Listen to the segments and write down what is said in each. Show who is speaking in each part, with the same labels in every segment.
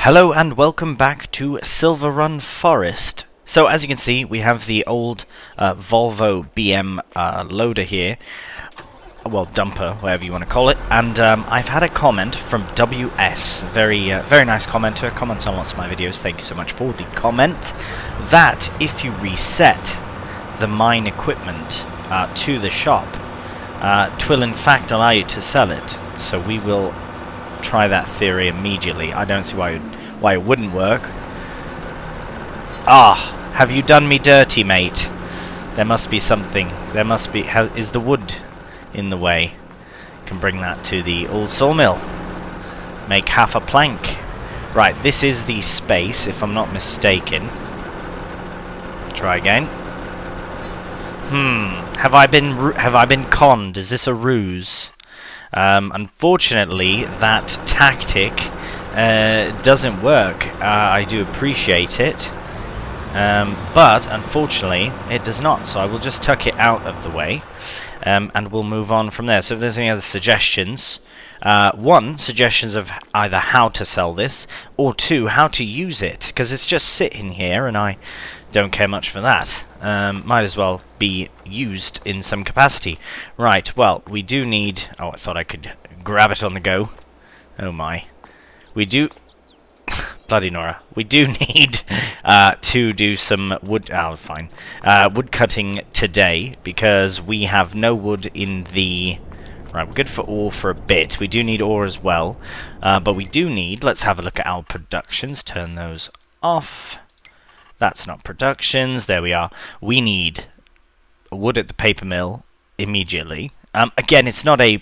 Speaker 1: Hello and welcome back to Silverrun Forest. So as you can see, we have the old Volvo BM loader here, well, dumper, whatever you want to call it, and I've had a comment from WS, very nice commenter, comments on lots of my videos, thank you so much for the comment, that if you reset the mine equipment to the shop, twill in fact allow you to sell it. So we will try that theory immediately. I don't see why it wouldn't work. Ah, have you done me dirty, mate? There must be something. There must be. Is the wood in the way? Can bring that to the old sawmill. Make half a plank. Right, this is the space, if I'm not mistaken. Try again. Have I been conned? Is this a ruse? Unfortunately, that tactic doesn't work. I do appreciate it, but unfortunately, it does not. So I will just tuck it out of the way, and we'll move on from there. So if there's any other suggestions, one, suggestions of either how to sell this, or two, how to use it, because it's just sitting here, and I don't care much for that. Might as well be used in some capacity. Right, well, we do need... Oh, I thought I could grab it on the go. Oh my. We do... Bloody Nora. We do need to do some wood... Oh, fine. Wood cutting today, because we have no wood in the... Right, we're good for ore for a bit. We do need ore as well. But we do need... Let's have a look at our productions. Turn those off. That's not productions. There we are. We need wood at the paper mill immediately. Again, it's not a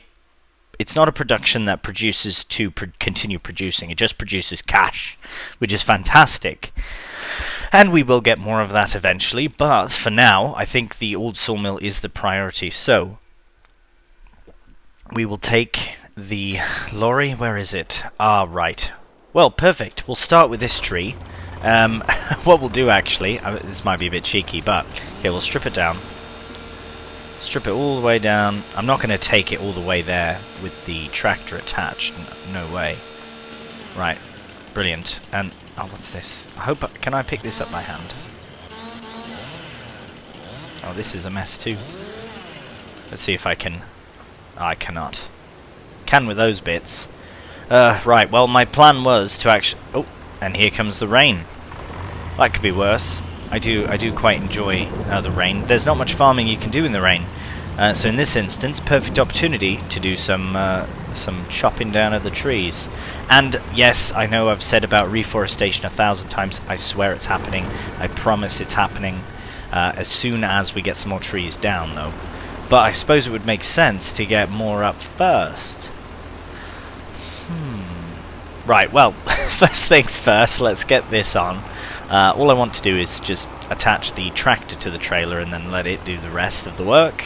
Speaker 1: production that produces to continue producing. It just produces cash, which is fantastic. And we will get more of that eventually. But for now, I think the old sawmill is the priority. So we will take the lorry. Where is it? Ah, right. Well, perfect. We'll start with this tree. What we'll do actually, this might be a bit cheeky, but okay, we'll strip it down. Strip it all the way down. I'm not going to take it all the way there with the tractor attached. No way. Right, brilliant. And oh, what's this? Can I pick this up by hand? Oh, this is a mess too. Let's see if I can. Oh, I cannot. Can with those bits. Right. Well, my plan was to actually. Oh. And here comes the rain. That could be worse. I do quite enjoy the rain. There's not much farming you can do in the rain. So in this instance, perfect opportunity to do some chopping down of the trees. And yes, I know I've said about reforestation 1,000 times. I swear it's happening. I promise it's happening as soon as we get some more trees down, though. But I suppose it would make sense to get more up first. Right, well, first things first, let's get this on. All I want to do is just attach the tractor to the trailer and then let it do the rest of the work.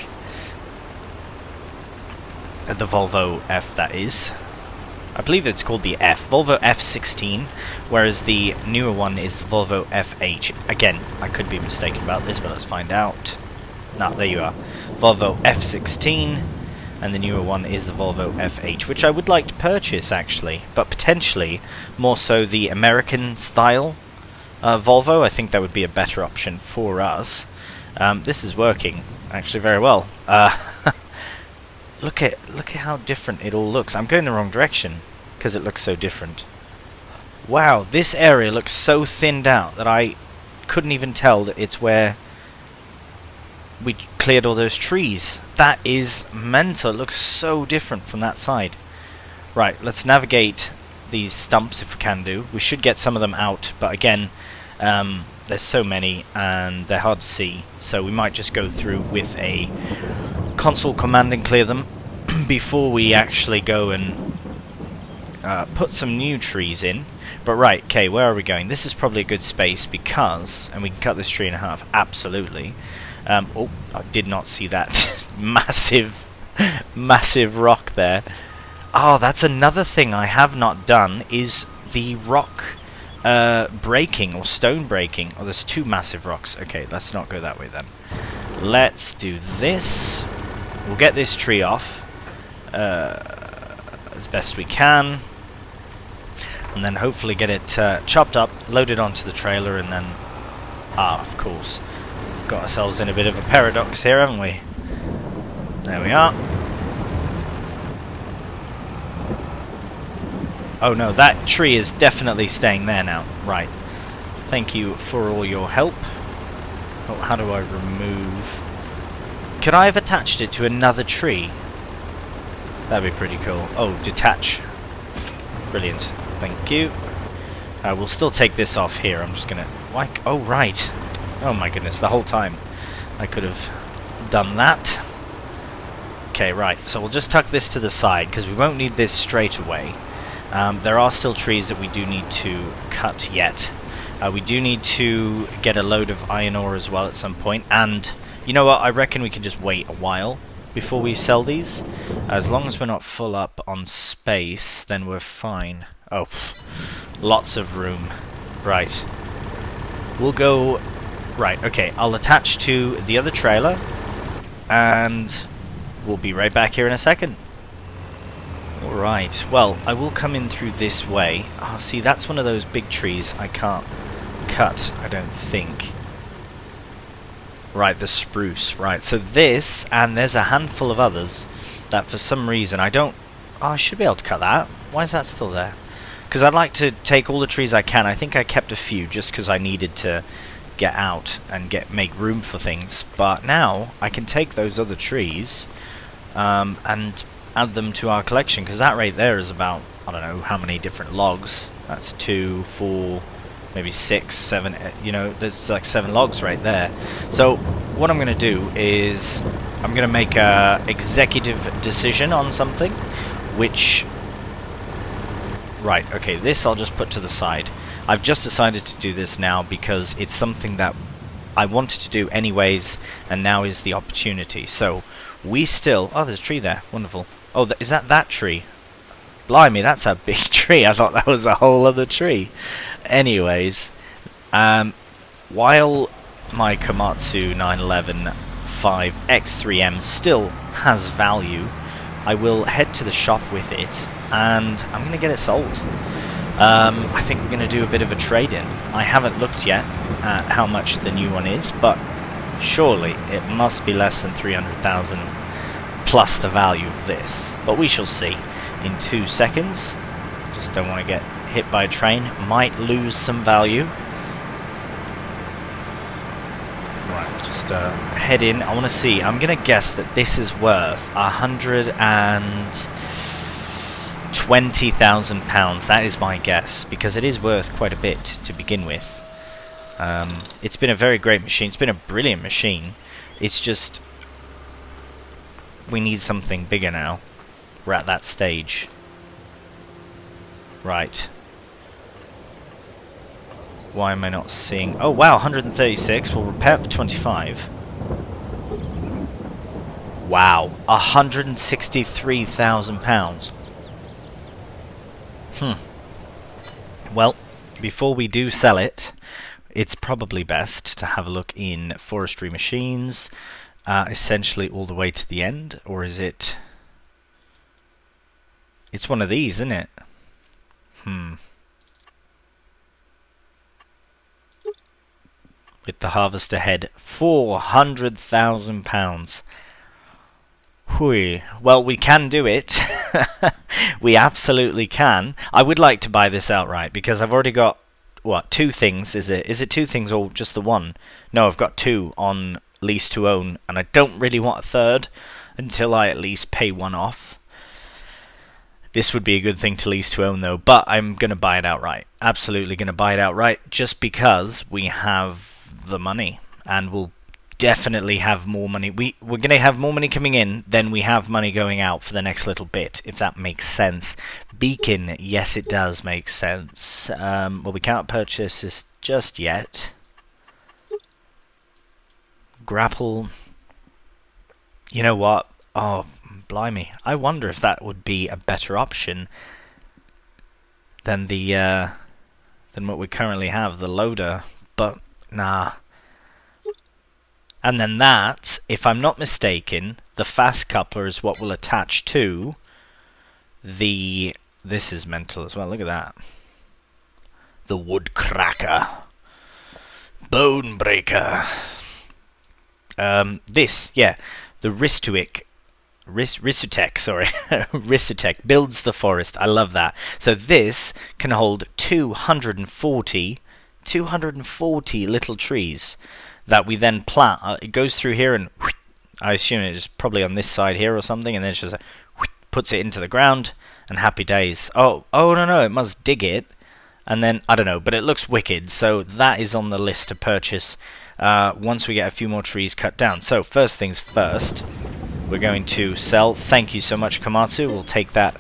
Speaker 1: The Volvo F, that is. I believe it's called the F, Volvo F16, whereas the newer one is the Volvo FH. Again, I could be mistaken about this, but let's find out. No, there you are. Volvo F16. And the newer one is the Volvo FH, which I would like to purchase, actually. But potentially, more so the American style Volvo. I think that would be a better option for us. This is working, actually, very well. Look at how different it all looks. I'm going the wrong direction, because it looks so different. Wow, this area looks so thinned out that I couldn't even tell that it's where we cleared all those trees. That is mental. It looks so different from that side. Right, let's navigate these stumps if we can do. We should get some of them out, but again, there's so many and they're hard to see, so we might just go through with a console command and clear them before we actually go and put some new trees in. But right, okay, where are we going? This is probably a good space because, and we can cut this tree in half, absolutely. Oh, I did not see that massive rock there. Oh, that's another thing I have not done, is the rock breaking, or stone breaking. Oh, there's two massive rocks. Okay, let's not go that way then. Let's do this. We'll get this tree off as best we can. and then hopefully get it chopped up, loaded onto the trailer, and then of course, got ourselves in a bit of a paradox here, haven't we? There we are. Oh no, that tree is definitely staying there now. Right. Thank you for all your help. Oh, how do I remove... Could I have attached it to another tree? That'd be pretty cool. Oh, detach. Brilliant. Thank you. We'll still take this off here. I'm just gonna... Like, oh, right. Oh my goodness, the whole time I could have done that. Okay, right. So we'll just tuck this to the side, because we won't need this straight away. There are still trees that we do need to cut yet. We do need to get a load of iron ore as well at some point, and you know what, I reckon we can just wait a while before we sell these. As long as we're not full up on space, then we're fine. Oh, lots of room. Right. We'll go... Right, okay, I'll attach to the other trailer, and we'll be right back here in a second. Alright, well, I will come in through this way. Ah, see, that's one of those big trees I can't cut, I don't think. Right, the spruce. Right, so this, and there's a handful of others that for some reason I don't... Oh, I should be able to cut that. Why is that still there? Because I'd like to take all the trees I can. I think I kept a few just because I needed to get out and make room for things. But now I can take those other trees and add them to our collection, because that right there is about, I don't know how many different logs. That's 2, 4, maybe 6, 7, you know, there's like 7 logs right there. So what I'm going to do is I'm going to make a executive decision on something, which... Right, okay, this I'll just put to the side. I've just decided to do this now because it's something that I wanted to do anyways, and now is the opportunity. So we still... Oh, there's a tree there. Wonderful. Oh, is that tree? Blimey, that's a big tree. I thought that was a whole other tree. Anyways, while my Komatsu 911 5X3M still has value, I will head to the shop with it, and I'm going to get it sold. I think we're going to do a bit of a trade-in. I haven't looked yet at how much the new one is, but surely it must be less than 300,000 plus the value of this. But we shall see in 2 seconds. Just don't want to get hit by a train. Might lose some value. Right, we'll just head in. I want to see. I'm going to guess that this is worth £120,000. That is my guess, because it is worth quite a bit to begin with. It's been a very great machine. It's been a brilliant machine. It's just... we need something bigger now. We're at that stage. Right. Why am I not seeing... Oh, wow, 136. We'll repair for 25. Wow, £163,000. Well, before we do sell it, it's probably best to have a look in forestry machines, essentially all the way to the end, or is it... It's one of these, isn't it? With the harvester head, £400,000. Hui. Well, we can do it. We absolutely can. I would like to buy this outright, because I've already got, what, 2 things, is it? Is it 2 things or just the one? No, I've got 2 on lease to own, and I don't really want a third until I at least pay one off. This would be a good thing to lease to own, though, but I'm going to buy it outright. Absolutely going to buy it outright, just because we have the money, and we'll definitely have more money. We're going to have more money coming in than we have money going out for the next little bit, if that makes sense. Beacon, yes, it does make sense. Well, we can't purchase this just yet. Grapple. You know what? Oh, blimey. I wonder if that would be a better option than the than what we currently have, the loader. But nah. And then that, if I'm not mistaken, the fast coupler is what will attach to the... This is mental as well, look at that. The woodcracker. Bone breaker. This, yeah. The Ristuic. Risutech, sorry. Risutech builds the forest. I love that. So this can hold 240 little trees that we then plant. It goes through here and I assume it's probably on this side here or something, and then it's just like, puts it into the ground, and happy days. Oh no, it must dig it, and then, I don't know, but it looks wicked, so that is on the list to purchase once we get a few more trees cut down. So, first things first, we're going to sell. Thank you so much, Komatsu. We'll take that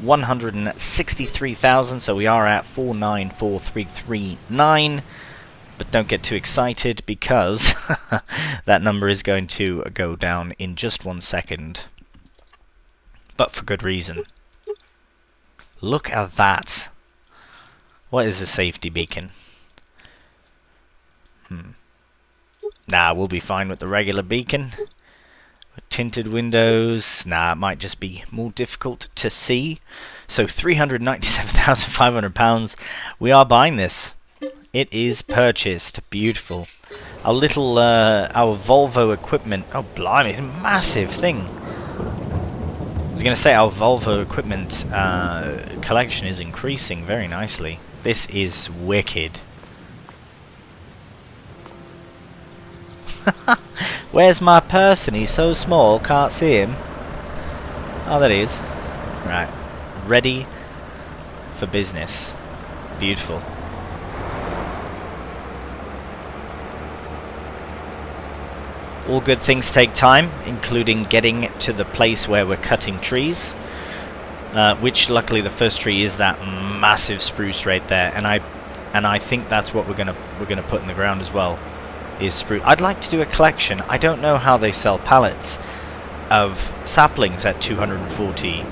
Speaker 1: 163,000, so we are at 494,339. But don't get too excited, because that number is going to go down in just 1 second. But for good reason. Look at that. What is a safety beacon? Nah, we'll be fine with the regular beacon. With tinted windows. Nah, it might just be more difficult to see. So £397,500. We are buying this. It is purchased. Beautiful. Our little, our Volvo equipment. Oh, blimey, it's a massive thing. I was going to say our Volvo equipment collection is increasing very nicely. This is wicked. Where's my person? He's so small, can't see him. Oh, there he is. Right. Ready for business. Beautiful. All good things take time, including getting to the place where we're cutting trees, which luckily the first tree is that massive spruce right there, and I think that's what we're gonna put in the ground as well, is spruce. I'd like to do a collection. I don't know how they sell pallets of saplings at 240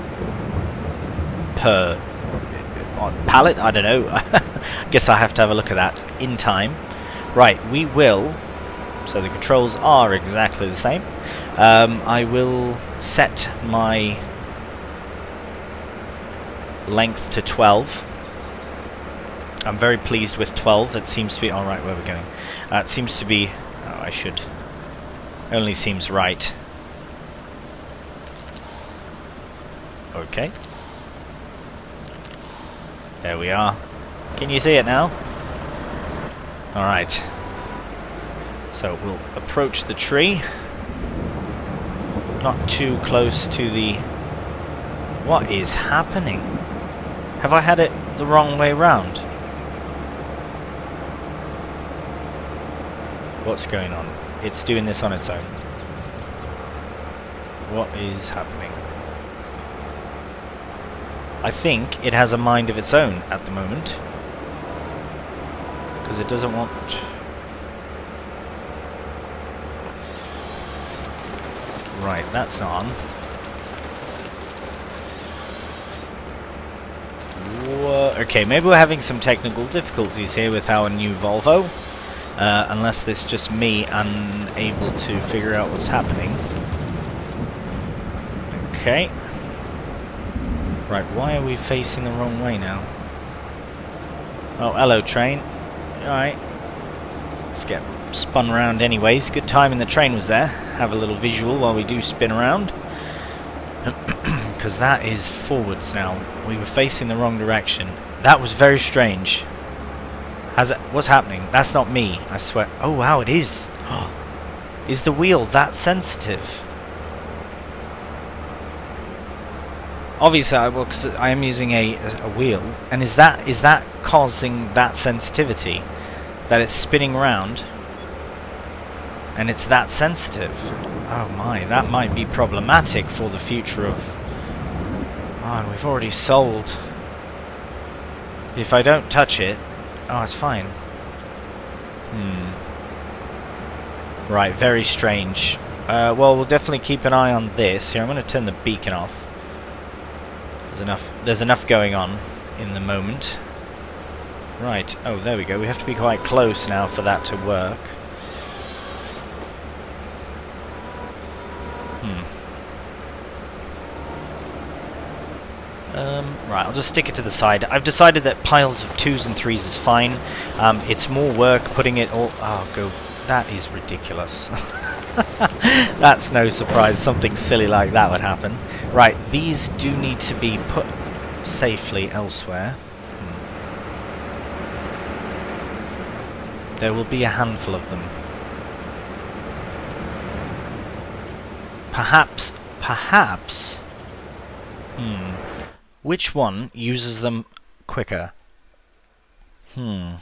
Speaker 1: per pallet. I don't know. I guess I have to have a look at that in time. Right, we will. So the controls are exactly the same. I will set my length to 12. I'm very pleased with 12. That seems to be alright where we're going. It seems to be... Oh, I should... Only seems right. Okay. There we are. Can you see it now? Alright. So we'll approach the tree. Not too close to the... What is happening? Have I had it the wrong way round? What's going on? It's doing this on its own. What is happening? I think it has a mind of its own at the moment. Because it doesn't want... Right, that's not on. Okay, maybe we're having some technical difficulties here with our new Volvo. Unless this is just me unable to figure out what's happening. Okay. Right, why are we facing the wrong way now? Oh, hello train. Alright. Let's get spun around anyways. Good timing the train was there. Have a little visual while we do spin around. Because that is forwards now. We were facing the wrong direction. That was very strange. What's happening? That's not me, I swear. Oh wow, it is. Is the wheel that sensitive? Obviously, because I am using a wheel, and is that causing that sensitivity? That it's spinning around, and it's that sensitive? Oh my, that might be problematic for the future of... Oh, and we've already sold. If I don't touch it... Oh, it's fine. Right, very strange. Well, we'll definitely keep an eye on this. Here, I'm going to turn the beacon off. There's enough going on in the moment. Right, oh, there we go. We have to be quite close now for that to work. Right, I'll just stick it to the side. I've decided that piles of 2s and 3s is fine. It's more work putting it all... Oh, go... That is ridiculous. That's no surprise. Something silly like that would happen. Right, these do need to be put safely elsewhere. There will be a handful of them. Perhaps... Which one uses them quicker? So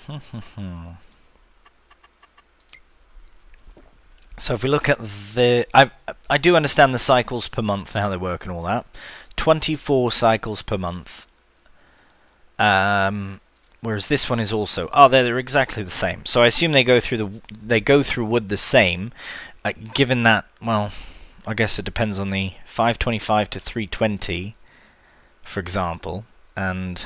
Speaker 1: if we look at the... I do understand the cycles per month and how they work and all that. 24 cycles per month. Whereas this one is also... Oh, they're exactly the same. So I assume they go through wood the same. Given that, well, I guess it depends on the 525 to 320, for example, and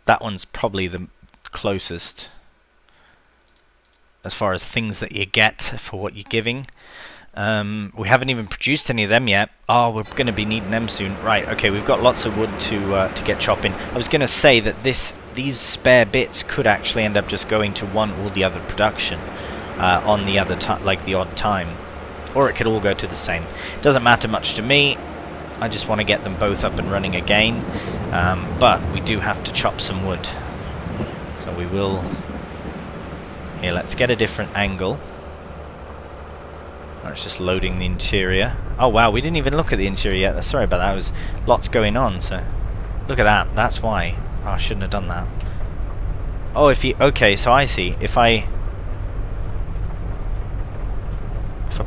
Speaker 1: that one's probably the closest as far as things that you get for what you're giving. We haven't even produced any of them yet. Oh, we're going to be needing them soon. Right, okay, we've got lots of wood to get chopping. I was going to say that these spare bits could actually end up just going to one or the other production on the other like the odd time, or it could all go to the same. Doesn't matter much to me. I just want to get them both up and running again. But we do have to chop some wood, so we will. Here, let's get a different angle. It's just loading the interior. Oh wow, we didn't even look at the interior yet. Sorry about that. There was lots going on. So look at that. That's why. Oh, I shouldn't have done that. Oh, if you... Okay, so I see. If I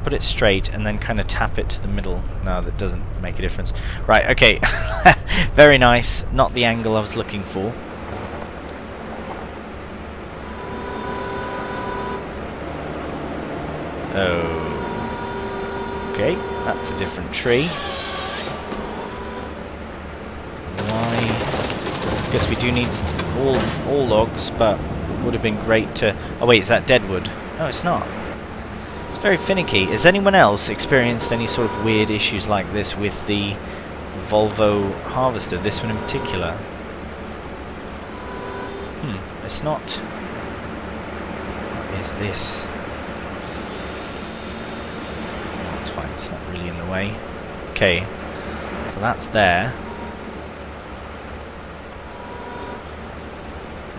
Speaker 1: put it straight and then kind of tap it to the middle. No, that doesn't make a difference. Right, okay. Very nice. Not the angle I was looking for. Oh. Okay, that's a different tree. Why? Guess we do need all logs, but it would have been great to... Oh wait, is that dead wood? No, it's not. It's very finicky. Has anyone else experienced any sort of weird issues like this with the Volvo harvester? This one in particular? It's not... What is this? Fine, it's not really in the way. Okay, so that's there.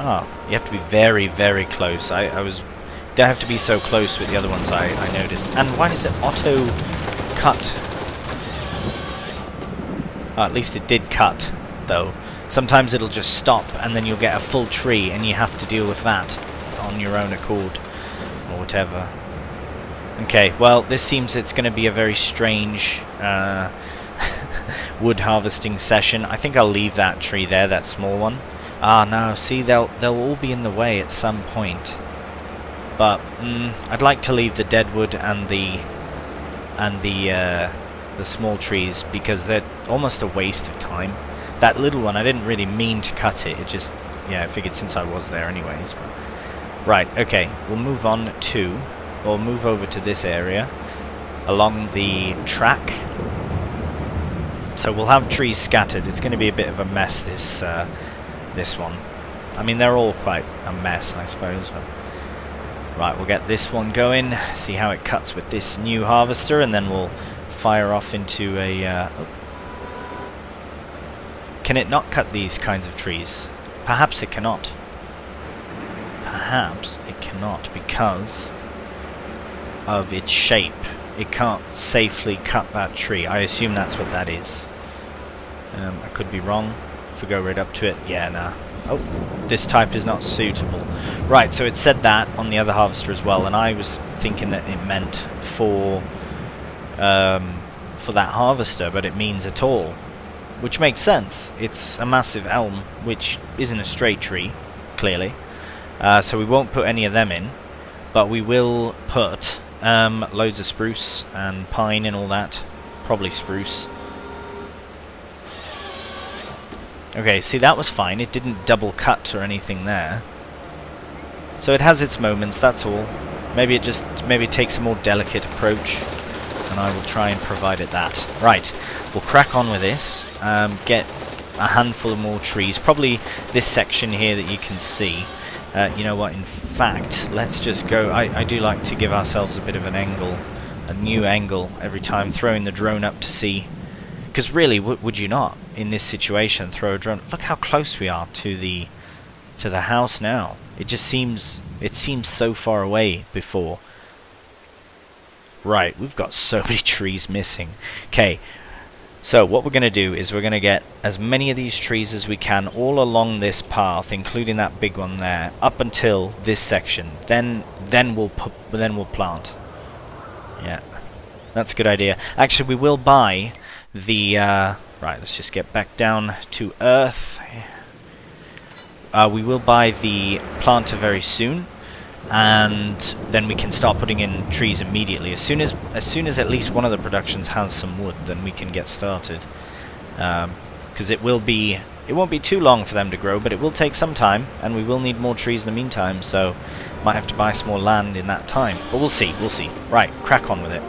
Speaker 1: Oh, you have to be very, very close. Don't have to be so close with the other ones, I noticed. And why does it auto cut? Oh, at least it did cut, though. Sometimes it'll just stop and then you'll get a full tree and you have to deal with that on your own accord or whatever. Okay, well, this seems it's going to be a very strange wood harvesting session. I think I'll leave that tree there, that small one. Ah, no, see, they'll all be in the way at some point. But I'd like to leave the dead wood and the small trees because they're almost a waste of time. That little one, I didn't really mean to cut it. It just, yeah, I figured since I was there anyways. But. Right, okay, we'll move on to... We'll move over to this area along the track. So we'll have trees scattered. It's going to be a bit of a mess, this one. I mean, they're all quite a mess, I suppose. But right, we'll get this one going, see how it cuts with this new harvester, and then we'll fire off into a... Can it not cut these kinds of trees? Perhaps it cannot. Perhaps it cannot, because... of its shape. It can't safely cut that tree. I assume that's what that is. I could be wrong. If we go right up to it, yeah, nah. Oh, this type is not suitable. Right, so it said that on the other harvester as well, and I was thinking that it meant for that harvester, but it means at all, which makes sense. It's a massive elm, which isn't a straight tree, clearly. So we won't put any of them in, but we will put loads of spruce and pine and all that. Probably spruce. Okay, see, that was fine. It didn't double cut or anything there. So it has its moments, that's all. Maybe it takes a more delicate approach, and I will try and provide it that. Right, we'll crack on with this, get a handful of more trees, probably this section here that you can see. You know what, in fact, let's just go. I do like to give ourselves a bit of an angle, a new angle every time, throwing the drone up to see. Because really, would you not, in this situation, throw a drone? Look how close we are to the house now. It just seems so far away before. Right, we've got so many trees missing. Okay, so what we're going to do is we're going to get as many of these trees as we can all along this path, including that big one there, up until this section. Then we'll plant. Yeah, that's a good idea. Actually, we will buy the right. Let's just get back down to earth. We will buy the planter very soon, and then we can start putting in trees immediately. As soon as at least one of the productions has some wood, then we can get started. Because it won't be too long for them to grow, but it will take some time, and we will need more trees in the meantime. So might have to buy some more land in that time. But we'll see. We'll see. Right, crack on with it.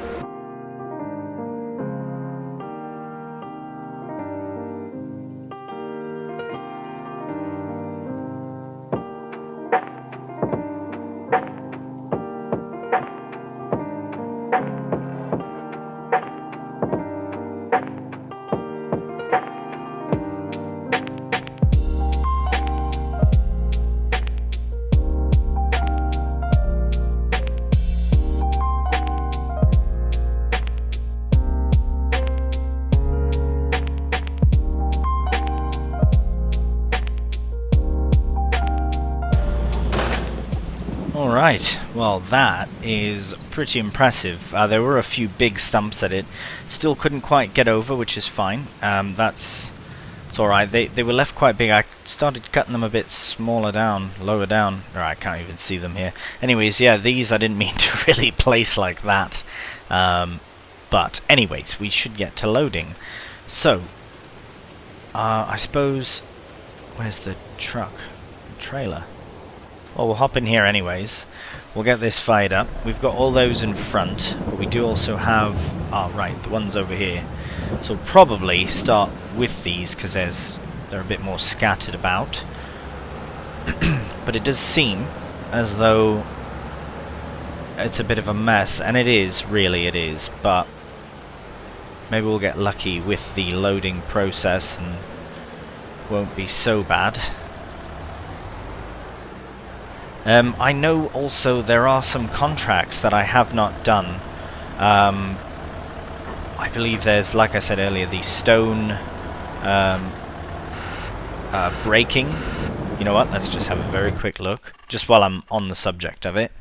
Speaker 1: Alright, well that is pretty impressive. There were a few big stumps that it still couldn't quite get over, which is fine. It's alright. They were left quite big. I started cutting them a bit smaller down, lower down. I can't even see them here. Anyways, yeah, these I didn't mean to really place like that. But anyways, we should get to loading. So, I suppose, where's the truck? The trailer? Well, we'll hop in here anyways. We'll get this fired up. We've got all those in front, but we do also have... right, the ones over here. So we'll probably start with these, because they're a bit more scattered about. But it does seem as though it's a bit of a mess, and it is, really it is, but maybe we'll get lucky with the loading process and won't be so bad. I know also there are some contracts that I have not done. I believe there's, like I said earlier, the stone breaking. You know what? Let's just have a very quick look, just while I'm on the subject of it.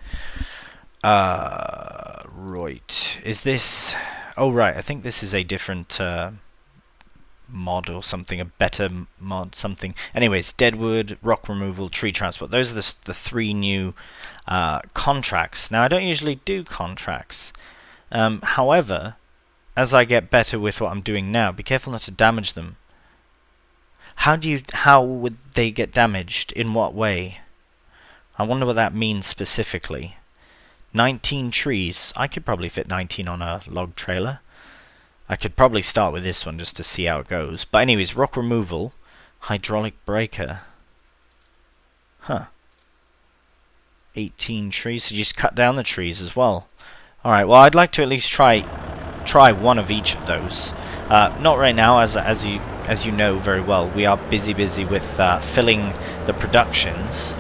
Speaker 1: Right. Is this... Oh, right. I think this is a different... mod or something, a better mod, something. Anyways, deadwood, rock removal, tree transport. Those are the three new contracts. Now, I don't usually do contracts. However, as I get better with what I'm doing now, be careful not to damage them. How would they get damaged? In what way? I wonder what that means specifically. 19 trees. I could probably fit 19 on a log trailer. I could probably start with this one just to see how it goes. But anyways, rock removal, hydraulic breaker. Huh. 18 trees, so you just cut down the trees as well. Alright, well I'd like to at least try one of each of those. Not right now, as you know very well. We are busy with filling the productions.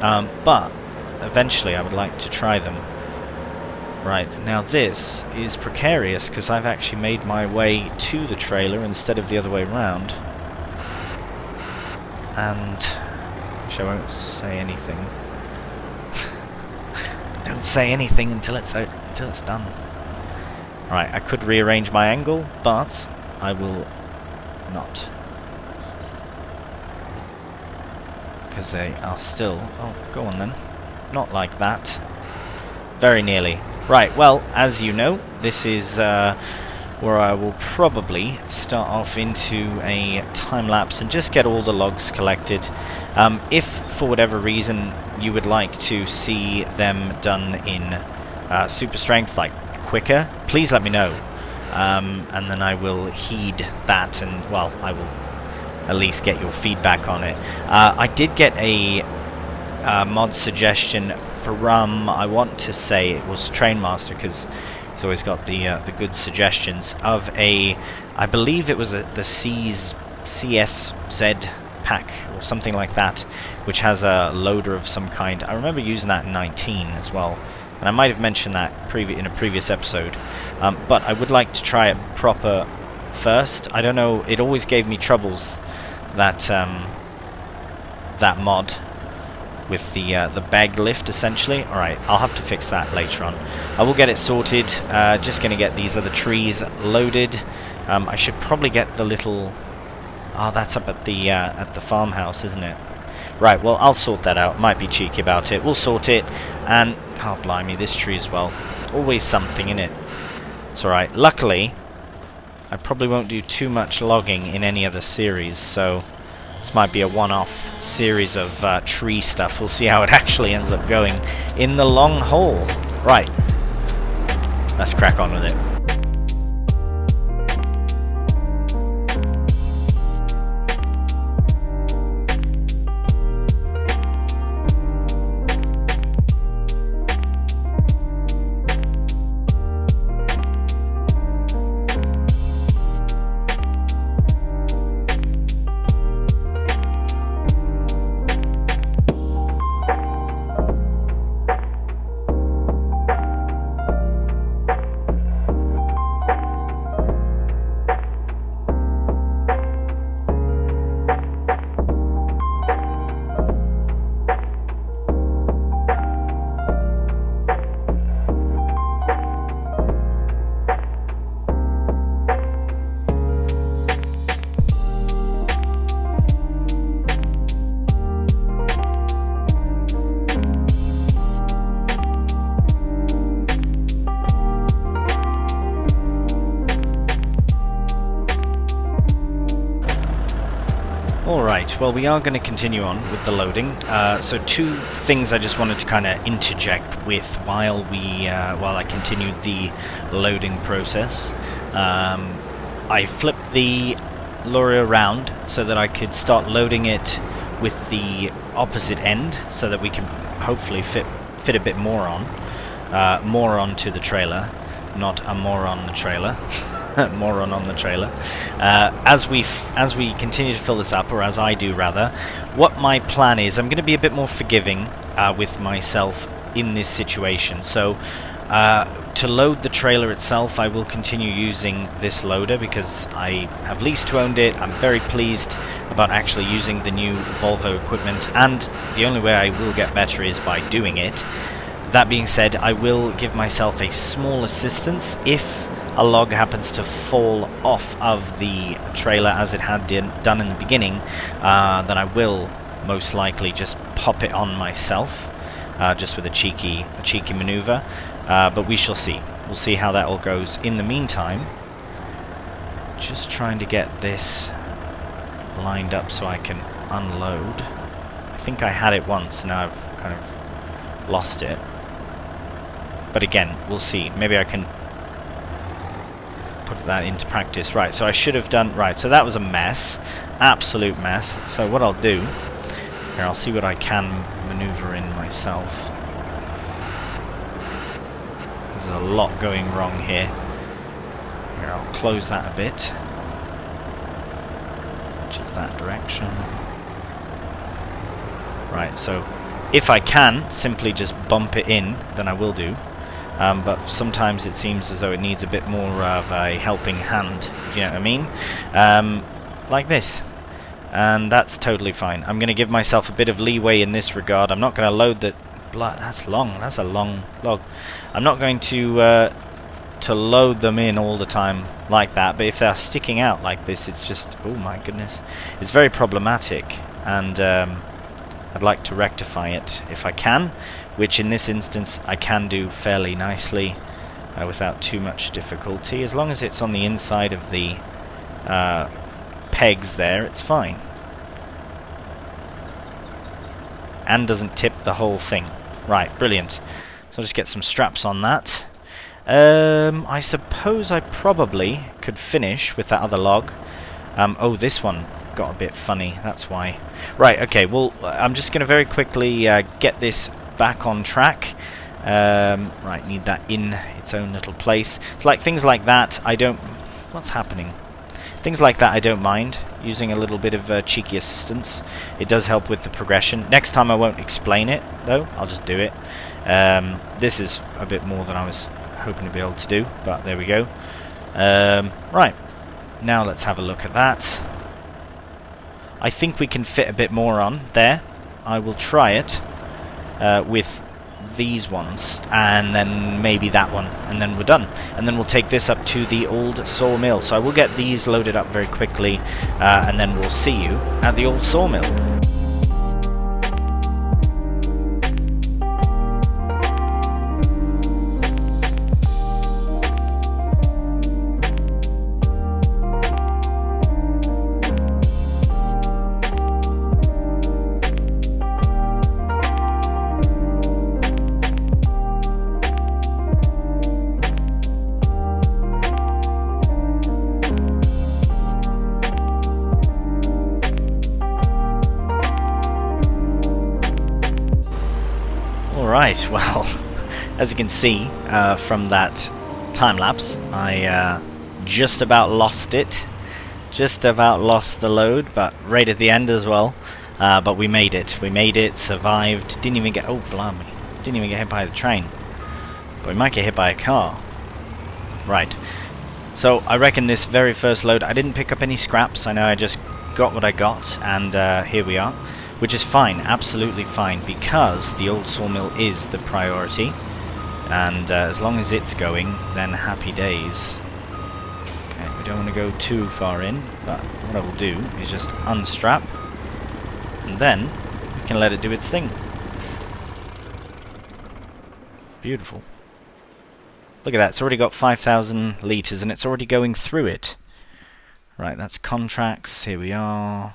Speaker 1: But eventually I would like to try them. Right, now this is precarious because I've actually made my way to the trailer instead of the other way around. And... actually, I won't say anything. Don't say anything until it's done. Right, I could rearrange my angle, but I will not. Because they are still... oh, go on then. Not like that. Very nearly. Right, well, as you know, this is where I will probably start off into a time-lapse and just get all the logs collected. If, for whatever reason, you would like to see them done in super strength, like quicker, please let me know. and then I will heed that, and well, I will at least get your feedback on it. I did get a mod suggestion from, I want to say it was Trainmaster, because he's always got the good suggestions of a, I believe it was the CSZ pack or something like that, which has a loader of some kind. I remember using that in 19 as well, and I might have mentioned that in a previous episode, but I would like to try it proper first. I don't know, it always gave me troubles, that that mod with the bag lift, essentially. Alright, I'll have to fix that later on. I will get it sorted. Just going to get these other trees loaded. I should probably get the little... Oh, that's up at the farmhouse, isn't it? Right, well, I'll sort that out. Might be cheeky about it. We'll sort it. And, oh, blimey, this tree as well. Always something in it. It's alright. Luckily, I probably won't do too much logging in any other series, so this might be a one-off series of tree stuff. We'll see how it actually ends up going in the long haul. Right, let's crack on with it. Alright, well, we are going to continue on with the loading. So two things I just wanted to kind of interject with while I continue the loading process. I flipped the lorry around so that I could start loading it with the opposite end, so that we can hopefully fit a bit more onto the trailer, not a more on the trailer. Moron on the trailer. As we continue to fill this up, or as I do rather, what my plan is, I'm going to be a bit more forgiving with myself in this situation. So to load the trailer itself, I will continue using this loader because I have leased to owned it. I'm very pleased about actually using the new Volvo equipment, and the only way I will get better is by doing it. That being said, I will give myself a small assistance if a log happens to fall off of the trailer as it had done in the beginning, then I will most likely just pop it on myself, just with a cheeky maneuver. But we shall see. We'll see how that all goes. In the meantime, just trying to get this lined up so I can unload. I think I had it once, and now I've kind of lost it. But again, we'll see. Maybe I can put that into practice. Right, so I should have done... Right, so that was a mess. Absolute mess. So what I'll do... Here, I'll see what I can maneuver in myself. There's a lot going wrong here. Here, I'll close that a bit. Which is that direction. Right, so if I can simply just bump it in, then I will do. But sometimes it seems as though it needs a bit more of a helping hand, if you know what I mean. Like this. And that's totally fine. I'm going to give myself a bit of leeway in this regard. I'm not going to load the... That's long. That's a long log. I'm not going to load them in all the time like that. But if they're sticking out like this, it's just... Oh my goodness. It's very problematic. And I'd like to rectify it if I can, which in this instance I can do fairly nicely without too much difficulty. As long as it's on the inside of the pegs there, it's fine. And doesn't tip the whole thing. Right, brilliant. So I'll just get some straps on that. I suppose I probably could finish with that other log. Oh, this one got a bit funny, that's why. Right, okay, well, I'm just going to very quickly get this back on track. Right, need that in its own little place. It's like things like that, I don't... What's happening? Things like that I don't mind, using a little bit of cheeky assistance. It does help with the progression. Next time I won't explain it, though. I'll just do it. This is a bit more than I was hoping to be able to do, but there we go. Right, now let's have a look at that. I think we can fit a bit more on there. I will try it with these ones, and then maybe that one, and then we're done. And then we'll take this up to the old sawmill. So I will get these loaded up very quickly, and then we'll see you at the old sawmill. Right, well, as you can see from that time-lapse, I just about lost it. Just about lost the load, but right at the end as well. But we made it. We made it, survived, didn't even get... Oh, blimey. Didn't even get hit by the train. But we might get hit by a car. Right. So, I reckon this very first load, I didn't pick up any scraps. I know I just got what I got, and here we are. Which is fine, absolutely fine, because the old sawmill is the priority, and as long as it's going, then happy days. Okay, we don't want to go too far in, but what I will do is just unstrap, and then we can let it do its thing. Beautiful. Look at that, it's already got 5,000 litres, and it's already going through it. Right, that's contracts, here we are.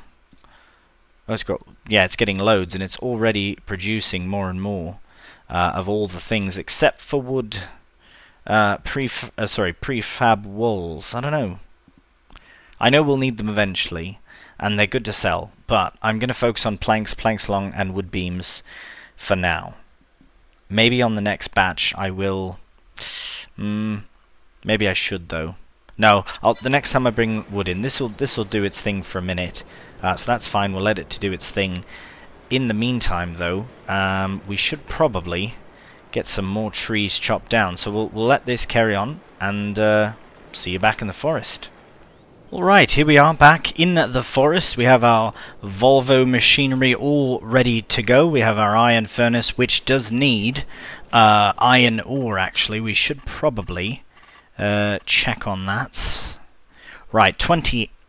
Speaker 1: Oh, it's got, yeah, it's getting loads, and it's already producing more and more of all the things, except for wood, prefab walls. I don't know. I know we'll need them eventually, and they're good to sell, but I'm going to focus on planks long, and wood beams for now. Maybe on the next batch I will... maybe I should, though. No, the next time I bring wood in, this will do its thing for a minute. So that's fine, we'll let it to do its thing. In the meantime, though, we should probably get some more trees chopped down. So we'll let this carry on, and see you back in the forest. Alright, here we are back in the forest. We have our Volvo machinery all ready to go. We have our iron furnace, which does need iron ore, actually. We should probably check on that. Right,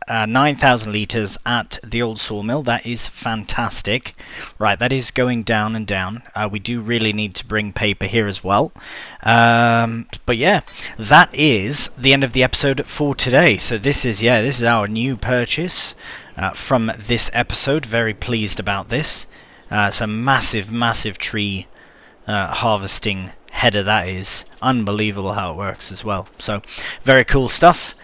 Speaker 1: 9,000 litres at the old sawmill. That is fantastic. Right, that is going down and down. We do really need to bring paper here as well. But yeah, that is the end of the episode for today. So this is our new purchase from this episode. Very pleased about this. It's a massive tree harvesting header. That is unbelievable how it works as well. So very cool stuff.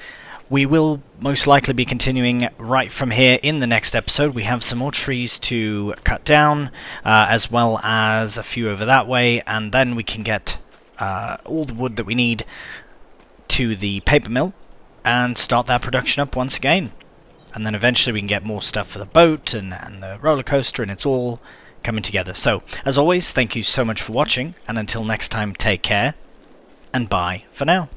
Speaker 1: We will most likely be continuing right from here in the next episode. We have some more trees to cut down, as well as a few over that way, and then we can get all the wood that we need to the paper mill and start that production up once again. And then eventually we can get more stuff for the boat and the roller coaster, and it's all coming together. So, as always, thank you so much for watching, and until next time, take care, and bye for now.